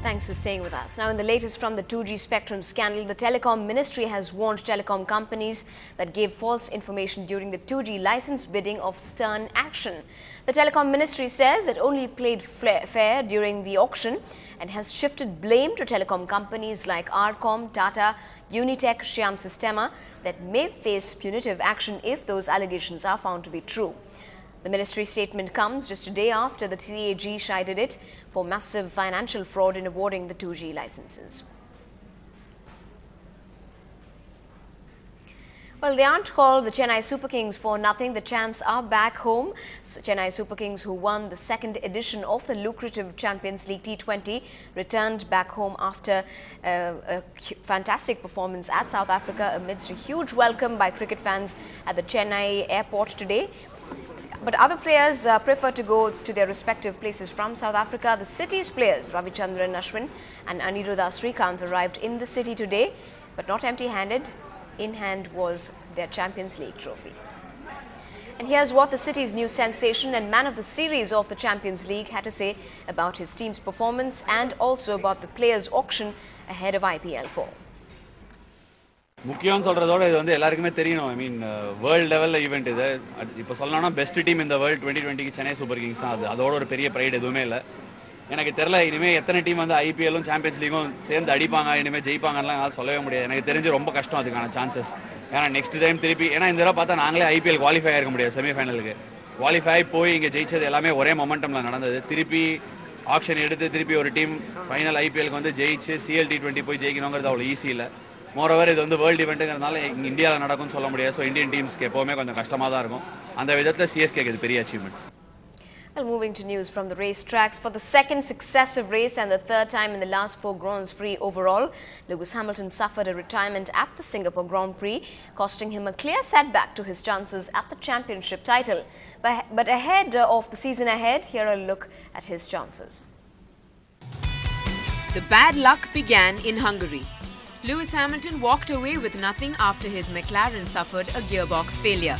Thanks for staying with us. Now, in the latest from the 2G spectrum scandal, the Telecom Ministry has warned telecom companies that gave false information during the 2G license bidding of stern action. The Telecom Ministry says it only played fair during the auction and has shifted blame to telecom companies like Arcom, Tata, Unitech, Shyam Sistema that may face punitive action if those allegations are found to be true. The ministry statement comes just a day after the CAG cited it for massive financial fraud in awarding the 2G licenses. Well, they aren't called the Chennai Super Kings for nothing. The champs are back home. So Chennai Super Kings, who won the second edition of the lucrative Champions League T20, returned back home after a fantastic performance at South Africa amidst a huge welcome by cricket fans at the Chennai airport today. But other players prefer to go to their respective places from South Africa. The City's players, Ravichandran Ashwin and Aniruddha Srikanth, arrived in the city today, but not empty-handed. In hand was their Champions League trophy. And here's what the City's new sensation and man of the series of the Champions League had to say about his team's performance and also about the players' auction ahead of IPL 4. முக்கியம் சொல்றதோட இது வந்து எல்லாருக்குமே தெரியணும். ஐ மீன் world லெவல்ல event இது. இப்போ சொல்லணும்னா best team இந்த வேர்ல்ட் 2020க்கு சென்னை சூப்பர் கிங்ஸ் தான். அதோட ஒரு பெரிய ப்ரைட் எதுவுமே இல்லை. எனக்கு தெரியல இனிமேல் எத்தனை டீம் வந்து ஐபிஎல்லும் சாம்பியன்ஸ் லீகும் சேர்ந்து அடிப்பாங்க, இனிமேல் ஜெயிப்பாங்கலாம் என்னால் சொல்லவே முடியாது. எனக்கு தெரிஞ்சு ரொம்ப கஷ்டம் அதுக்கான சான்சஸ். ஏன்னா நெக்ஸ்ட் டைம் திருப்பி ஏன்னா இந்த தடவை பார்த்தா நாங்களே ஐபிஎல் குவாலிஃபை ஆகிருக்க முடியாது. செமிஃபைனலுக்கு குவாலிஃபை போய் இங்கே ஜெயிச்சது எல்லாமே ஒரே மொமெண்டமில் நடந்தது. திருப்பி ஆக்ஷன் எடுத்து திருப்பி ஒரு டீம் ஃபைனல் ஐபிஎலுக்கு வந்து ஜெயிச்சு CL T20 போய் ஜெயிக்கணுங்கிறது அவ்வளோ ஈஸி இல்லை. மோரோவர் இது வந்து வேர்ல்டு ஈவெண்ட்டுங்கிறதுனால இந்தியாவில் நடக்கும்னு சொல்ல முடியாது. ஸோ இந்தியன் டீம்ஸ்க்கு எப்போவுமே கொஞ்சம் கஷ்டமாக தான் இருக்கும். அந்த விதத்தில் சிஎஸ்கேக்கு இது பெரிய achievement. Well, moving to news from the racetracks. For the second successive race and the third time in the last 4 Grand Prix overall, Lewis Hamilton suffered a retirement at the Singapore Grand Prix, costing him a clear setback to his chances at the championship title. But ahead of the season ahead, here a look at his chances. The bad luck began in Hungary. Lewis Hamilton walked away with nothing after his McLaren suffered a gearbox failure.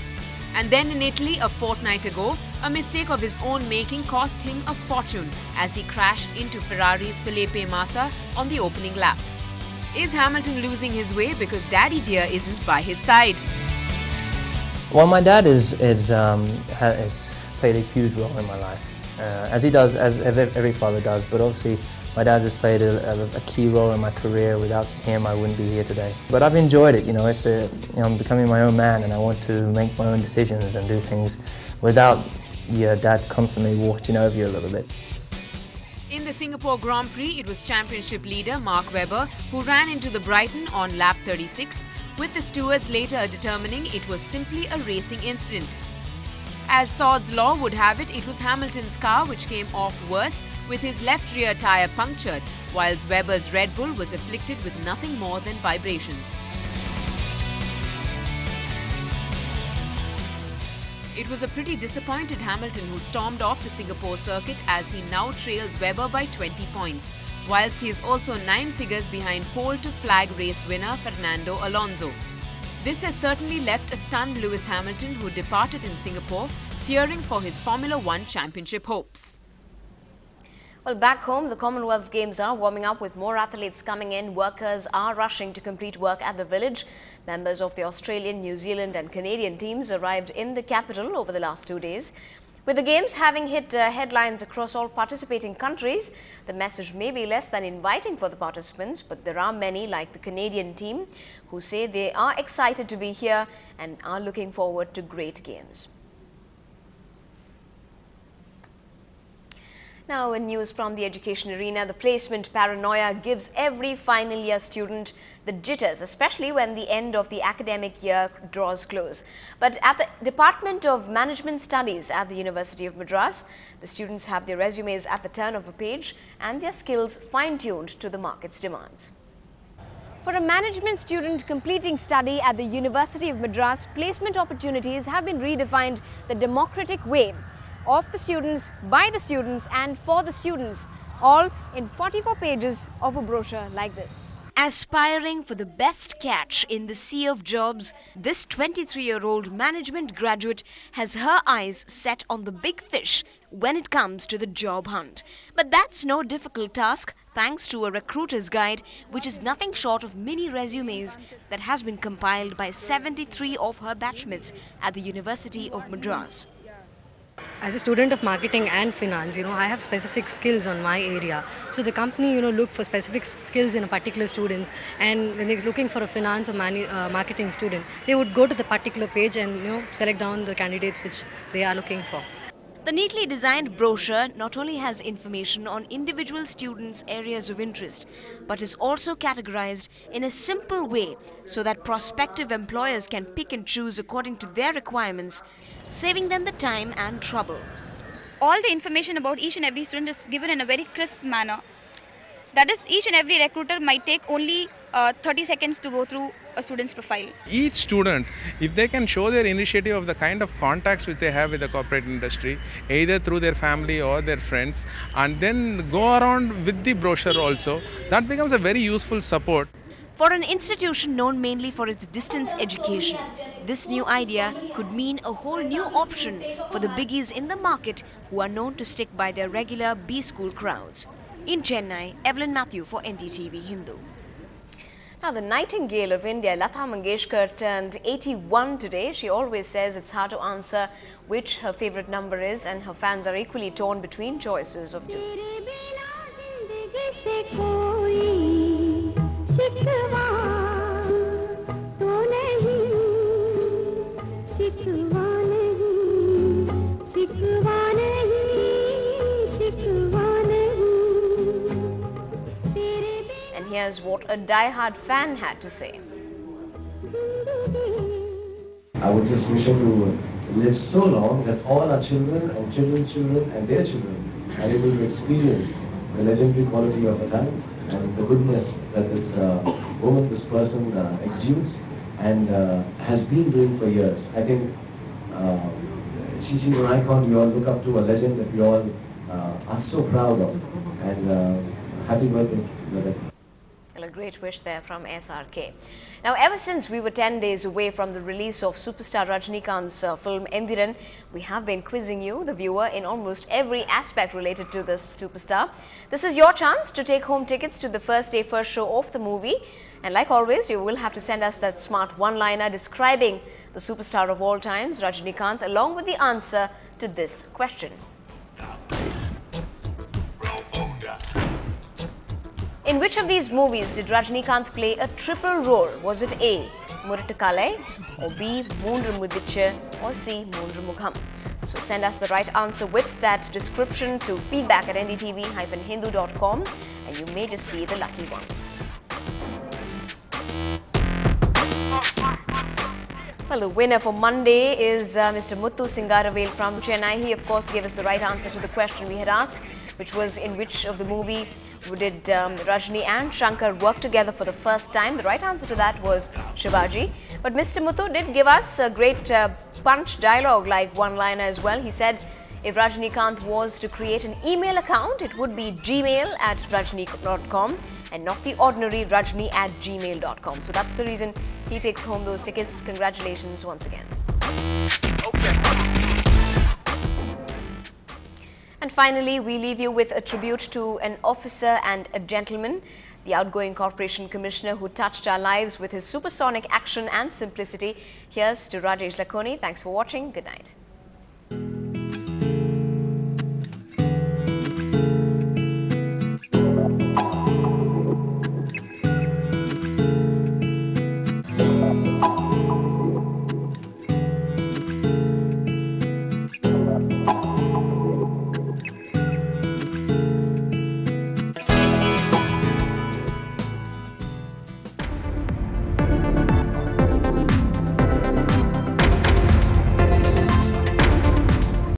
And then in Italy a fortnight ago, a mistake of his own making cost him a fortune as he crashed into Ferrari's Felipe Massa on the opening lap. Is Hamilton losing his way because Daddy Dear isn't by his side? Well, my dad has played a huge role in my life, as he does, as every father does. But obviously, my dad has played a key role in my career. Without him, I wouldn't be here today. But I've enjoyed it. I'm becoming my own man, and I want to make my own decisions and do things without your dad constantly watching over you a little bit. In the Singapore Grand Prix, it was championship leader Mark Webber who ran into the Brighton on lap 36, with the stewards later determining it was simply a racing incident. As Sod's law would have it, it was Hamilton's car which came off worse, with his left rear tyre punctured, whilst Webber's Red Bull was afflicted with nothing more than vibrations. It was a pretty disappointed Hamilton who stormed off the Singapore circuit as he now trails Webber by 20 points, whilst he is also 9 figures behind pole to flag race winner Fernando Alonso. This has certainly left a stunned Lewis Hamilton who departed in Singapore, fearing for his Formula One championship hopes. Well, back home, the Commonwealth Games are warming up with more athletes coming in. Workers are rushing to complete work at the village. Members of the Australian, New Zealand and Canadian teams arrived in the capital over the last 2 days. With the Games having hit headlines across all participating countries, the message may be less than inviting for the participants, but there are many, like the Canadian team, who say they are excited to be here and are looking forward to great games. Now, in news from the education arena, the placement paranoia gives every final year student the jitters, especially when the end of the academic year draws close. But at the Department of Management Studies at the University of Madras, the students have their resumes at the turn of a page and their skills fine-tuned to the market's demands. For a management student completing study at the University of Madras, placement opportunities have been redefined the democratic way, of the students, by the students and for the students, all in 44 pages of a brochure like this. Aspiring for the best catch in the sea of jobs, this 23-year-old management graduate has her eyes set on the big fish when it comes to the job hunt. But that's no difficult task thanks to a recruiter's guide, which is nothing short of mini resumes that has been compiled by 73 of her batchmates at the University of Madras. As a student of marketing and finance, I have specific skills on my area. So the company, look for specific skills in a particular students, and when they're looking for a finance or marketing student, they would go to the particular page and, select down the candidates which they are looking for. The neatly designed brochure not only has information on individual students' areas of interest, but is also categorized in a simple way so that prospective employers can pick and choose according to their requirements, saving them the time and trouble. All the information about each and every student is given in a very crisp manner. That is, each and every recruiter might take only 30 seconds to go through a student's profile. Each student, if they can show their initiative of the kind of contacts which they have with the corporate industry, either through their family or their friends, and then go around with the brochure also, that becomes a very useful support. For an institution known mainly for its distance education, this new idea could mean a whole new option for the biggies in the market who are known to stick by their regular B-school crowds. In Chennai, Evelyn Matthew for NDTV Hindu. Now, the Nightingale of India, Lata Mangeshkar, turned 81 today. She always says it's hard to answer which her favorite number is, and her fans are equally torn between choices of two. And here's what a die-hard fan had to say. I would just wish her to live so long that all our children and children's children and their children are able to experience the legendary quality of her talent and the goodness that this woman, this person exudes and has been doing for years. I think she's an icon we all look up to, a legend that we all are so proud of, and happy birthday, Lata. A great wish there from SRK. Now, ever since we were 10 days away from the release of superstar Rajinikanth's film Endiran, we have been quizzing you, the viewer, in almost every aspect related to this superstar. This is your chance to take home tickets to the first day, first show of the movie. And like always, you will have to send us that smart one-liner describing the superstar of all times, Rajinikanth, along with the answer to this question. In which of these movies did Rajinikanth play a triple role? Was it A, Murattukalai, or B, Moonru Mudichu, or C, Moonru Mugham? So send us the right answer with that description to feedback@ndtv-hindu.com, and you may just be the lucky one. Well, the winner for Monday is Mr. Muthu Singaravel from Chennai. He, of course, gave us the right answer to the question we had asked, which was in which of the movie did Rajni and Shankar work together for the first time. The right answer to that was Shivaji. But Mr. Muthu did give us a great punch dialogue like one-liner as well. He said if Rajinikanth was to create an email account, it would be gmail@rajni.com and not the ordinary rajni@gmail.com. So that's the reason he takes home those tickets. Congratulations once again. Okay. And finally, we leave you with a tribute to an officer and a gentleman, the outgoing Corporation Commissioner who touched our lives with his supersonic action and simplicity. Here's to Rajesh Lakoni. Thanks for watching. Good night.